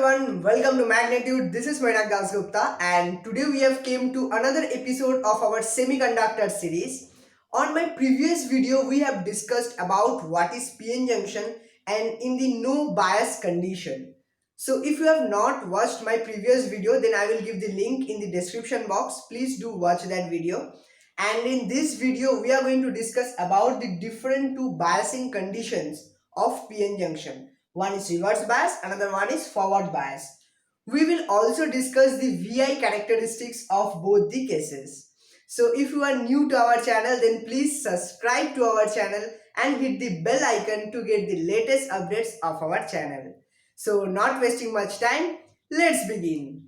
everyone, welcome to Magnitude. This is Mainak Das Gupta, and today we have came to another episode of our semiconductor series. On my previous video, we have discussed about what is PN junction and in the no bias condition. So if you have not watched my previous video, then I will give the link in the description box. Please do watch that video. And in this video, we are going to discuss about the different two biasing conditions of PN junction. One is reverse bias, another one is forward bias. We will also discuss the VI characteristics of both the cases. So if you are new to our channel, then please subscribe to our channel and hit the bell icon to get the latest updates of our channel. So not wasting much time, let's begin.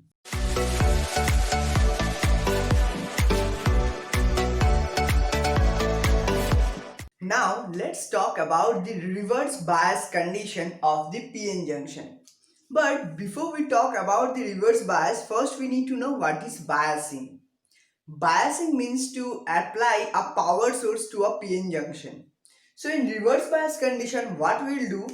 Now let's talk about the reverse bias condition of the PN junction. But before we talk about the reverse bias, first we need to know what is biasing. Biasing means to apply a power source to a PN junction. So in reverse bias condition, what we'll do,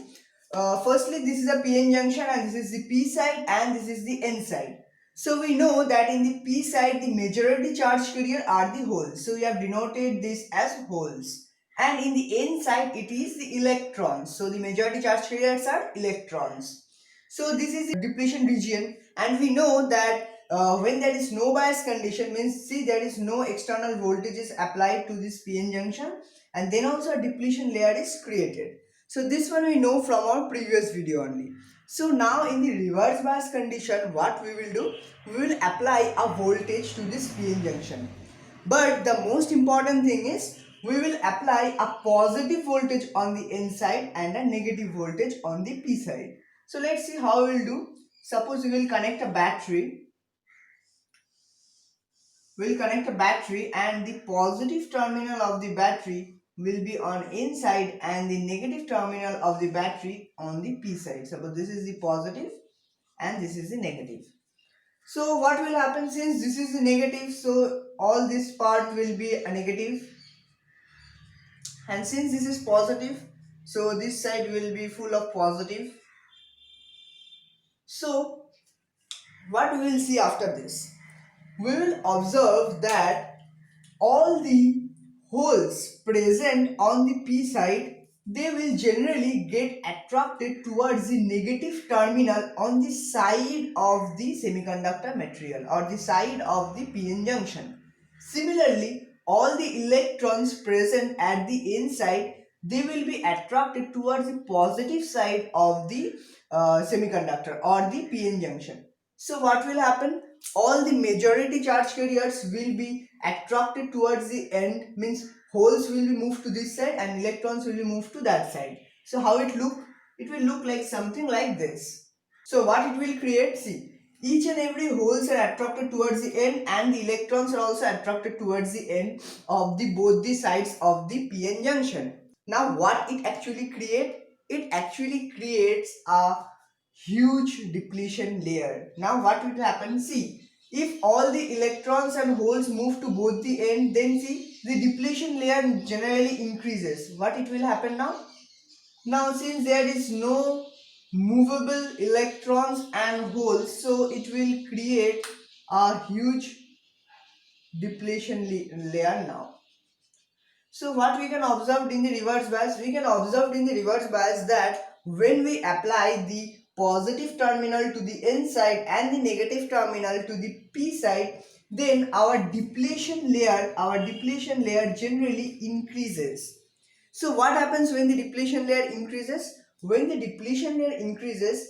firstly this is a PN junction and this is the P side and this is the N side. So we know that in the P side the majority charge carrier are the holes. So we have denoted this as holes. And in the N side it is the electrons. So the majority charge carriers are electrons. So this is the depletion region, and we know that when there is no bias condition means see there is no external voltages applied to this PN junction, and then also a depletion layer is created. So this one we know from our previous video only. So now in the reverse bias condition, what we will do, we will apply a voltage to this PN junction. But the most important thing is we will apply a positive voltage on the N side and a negative voltage on the P side. So let's see how we'll do. Suppose we will connect a battery. We'll connect a battery and the positive terminal of the battery will be on N side and the negative terminal of the battery on the P side. Suppose this is the positive and this is the negative. So what will happen, since this is the negative, so all this part will be a negative, and since this is positive, so this side will be full of positive. So what we will see after this, we will observe that all the holes present on the P side, they will generally get attracted towards the negative terminal on the side of the semiconductor material or the side of the PN junction. Similarly, all the electrons present at the N side, they will be attracted towards the positive side of the semiconductor or the PN junction. So what will happen? All the majority charge carriers will be attracted towards the end, means holes will be moved to this side and electrons will be moved to that side. So how it look? It will look like something like this. So what it will create? See, each and every holes are attracted towards the end and the electrons are also attracted towards the end of the both the sides of the PN junction. Now what it actually create? It actually creates a huge depletion layer. Now what will happen? See, if all the electrons and holes move to both the end, then see the depletion layer generally increases. What it will happen now? Now since there is no movable electrons and holes, so it will create a huge depletion layer now. So what we can observe in the reverse bias? We can observe in the reverse bias that when we apply the positive terminal to the N side and the negative terminal to the P side, then our depletion layer generally increases. So what happens when the depletion layer increases? When the depletion layer increases,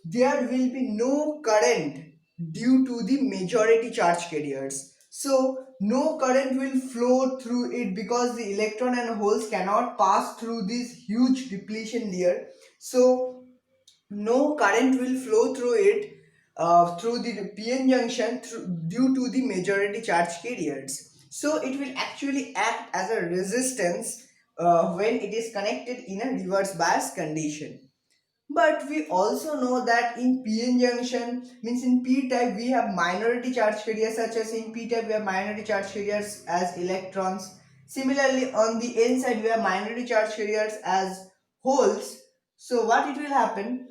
there will be no current due to the majority charge carriers. So no current will flow through it because the electron and holes cannot pass through this huge depletion layer. So no current will flow through it through the PN junction due to the majority charge carriers. So it will actually act as a resistance when it is connected in a reverse bias condition. But we also know that in PN junction, means in P type we have minority charge carriers, such as in P type we have minority charge carriers as electrons. Similarly on the N side we have minority charge carriers as holes. So what it will happen?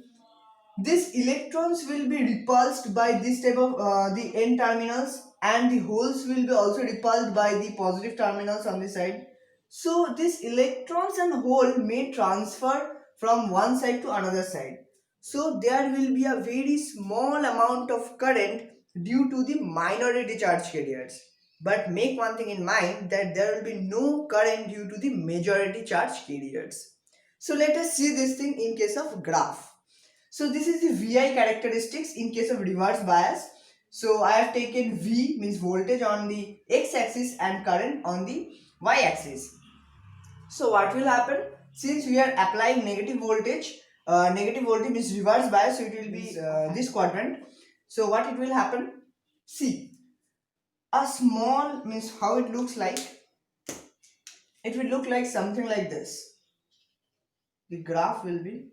These electrons will be repulsed by this type of the n terminals, and the holes will be also repulsed by the positive terminals on the side. So these electrons and hole may transfer from one side to another side. So there will be a very small amount of current due to the minority charge carriers. But make one thing in mind, that there will be no current due to the majority charge carriers. So let us see this thing in case of graph. So this is the VI characteristics in case of reverse bias. So I have taken V means voltage on the x-axis and current on the y-axis. So what will happen? Since we are applying negative voltage means reverse bias, so it will be this quadrant. So what it will happen? See, a small means how it looks like. It will look like something like this. The graph will be.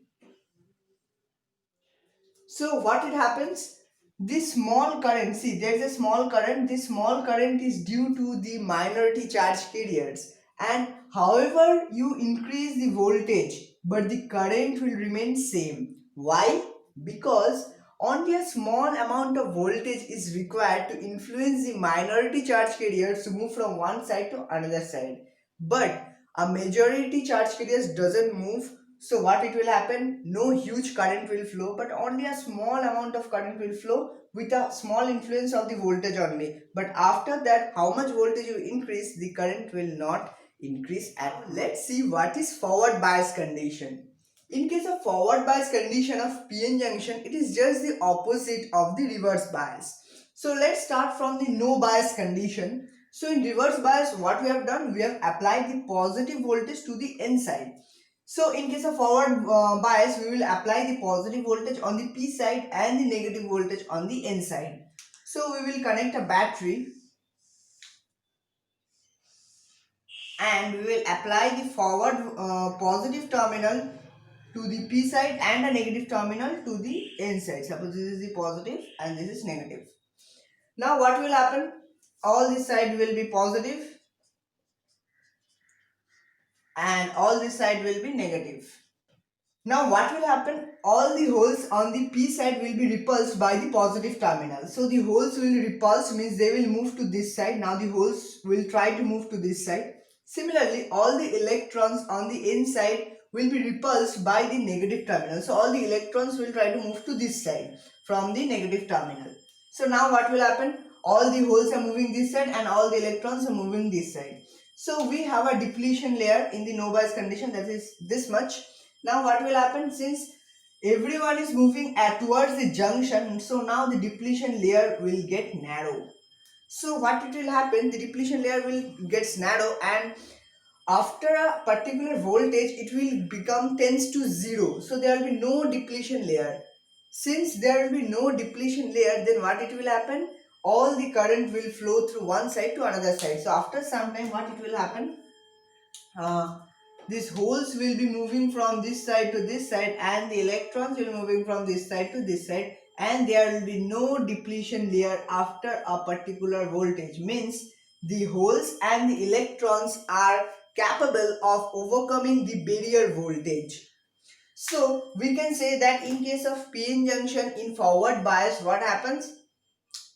So what it happens? This small current, see there is a small current, this small current is due to the minority charge carriers, and however you increase the voltage but the current will remain same. Why? Because only a small amount of voltage is required to influence the minority charge carriers to move from one side to another side, but a majority charge carriers doesn't move. So what it will happen? No huge current will flow, but only a small amount of current will flow with a small influence of the voltage only. But after that, how much voltage you increase, the current will not increase at all. Let's see what is forward bias condition. In case of forward bias condition of PN junction, it is just the opposite of the reverse bias. So let's start from the no bias condition. So in reverse bias, what we have done? We have applied the positive voltage to the N side. So in case of forward bias, we will apply the positive voltage on the P side and the negative voltage on the N side. So we will connect a battery and we will apply the forward positive terminal to the P side and a negative terminal to the N side. Suppose this is the positive and this is negative. Now what will happen? All this side will be positive and all this side will be negative. Now what will happen? All the holes on the P side will be repulsed by the positive terminal. So the holes will repulse means they will move to this side. Now the holes will try to move to this side. Similarly, all the electrons on the inside will be repulsed by the negative terminal. So all the electrons will try to move to this side from the negative terminal. So now what will happen? All the holes are moving this side and all the electrons are moving this side. So we have a depletion layer in the no bias condition, that is this much. Now what will happen? Since everyone is moving towards the junction, so now the depletion layer will get narrow. So what it will happen? The depletion layer will get narrow, and after a particular voltage it will become tends to 0. So there will be no depletion layer. Since there will be no depletion layer, then what it will happen? All the current will flow through one side to another side. So after some time, what it will happen? uh, these holes will be moving from this side to this side and the electrons will be moving from this side to this side, and there will be no depletion layer after a particular voltage. Means the holes and the electrons are capable of overcoming the barrier voltage. So we can say that in case of PN junction in forward bias, what happens?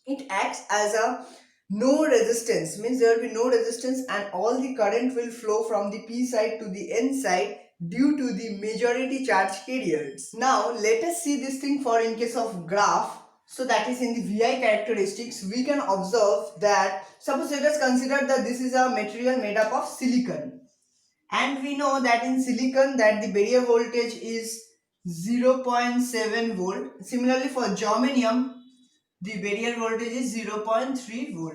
It acts as a no resistance, means there will be no resistance and all the current will flow from the P side to the N side due to the majority charge carriers. Now let us see this thing for in case of graph. So that is in the VI characteristics, we can observe that, suppose let us consider that this is a material made up of silicon, and we know that in silicon that the barrier voltage is 0.7 volt. Similarly for germanium, the barrier voltage is 0.3 volt.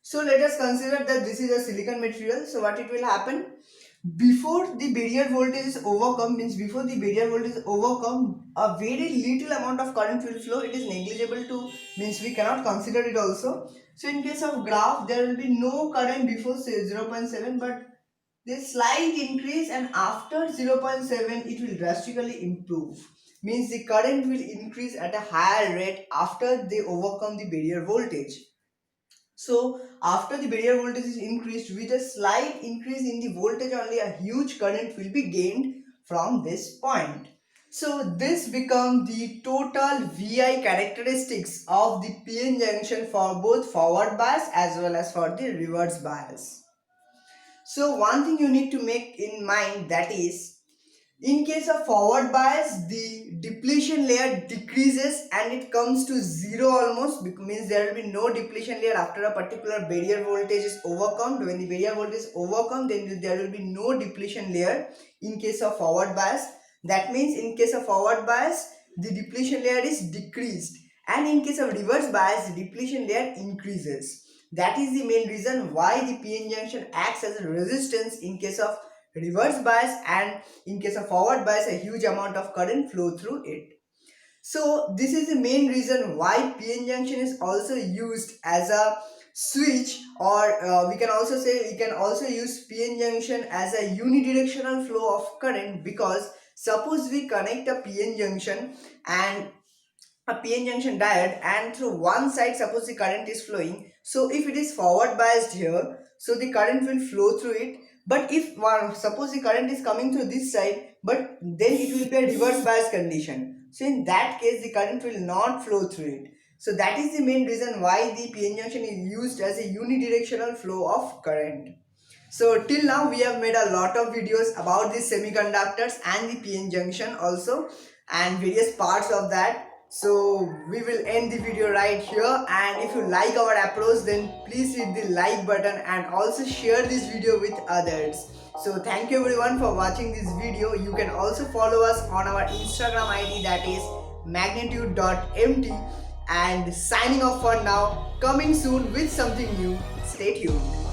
So let us consider that this is a silicon material. So what it will happen? Before the barrier voltage is overcome, means before the barrier voltage is overcome, a very little amount of current will flow. It is negligible to, means we cannot consider it also. So in case of graph, there will be no current before say 0.7, but this slight increase, and after 0.7 it will drastically improve. Means the current will increase at a higher rate after they overcome the barrier voltage. So after the barrier voltage is increased, with a slight increase in the voltage only, a huge current will be gained from this point. So this becomes the total VI characteristics of the PN junction for both forward bias as well as for the reverse bias. So one thing you need to make in mind, that is, in case of forward bias, the depletion layer decreases and it comes to zero almost, means there will be no depletion layer after a particular barrier voltage is overcome. When the barrier voltage is overcome, then there will be no depletion layer in case of forward bias. That means in case of forward bias, the depletion layer is decreased, and in case of reverse bias, the depletion layer increases. That is the main reason why the PN junction acts as a resistance in case of reverse bias, and in case of forward bias, a huge amount of current flow through it. So this is the main reason why PN junction is also used as a switch, or we can also say we can also use PN junction as a unidirectional flow of current, because suppose we connect a PN junction and a PN junction diode, and through one side suppose the current is flowing, so if it is forward biased here, so the current will flow through it. But if suppose the current is coming through this side, but then it will be a reverse bias condition, so in that case the current will not flow through it. So that is the main reason why the PN junction is used as a unidirectional flow of current. So till now we have made a lot of videos about these semiconductors and the PN junction also, and various parts of that. So we will end the video right here, and if you like our approach, then please hit the like button and also share this video with others. So thank you everyone for watching this video. You can also follow us on our Instagram ID, that is magnitude.mt, and signing off for now. Coming soon with something new. Stay tuned.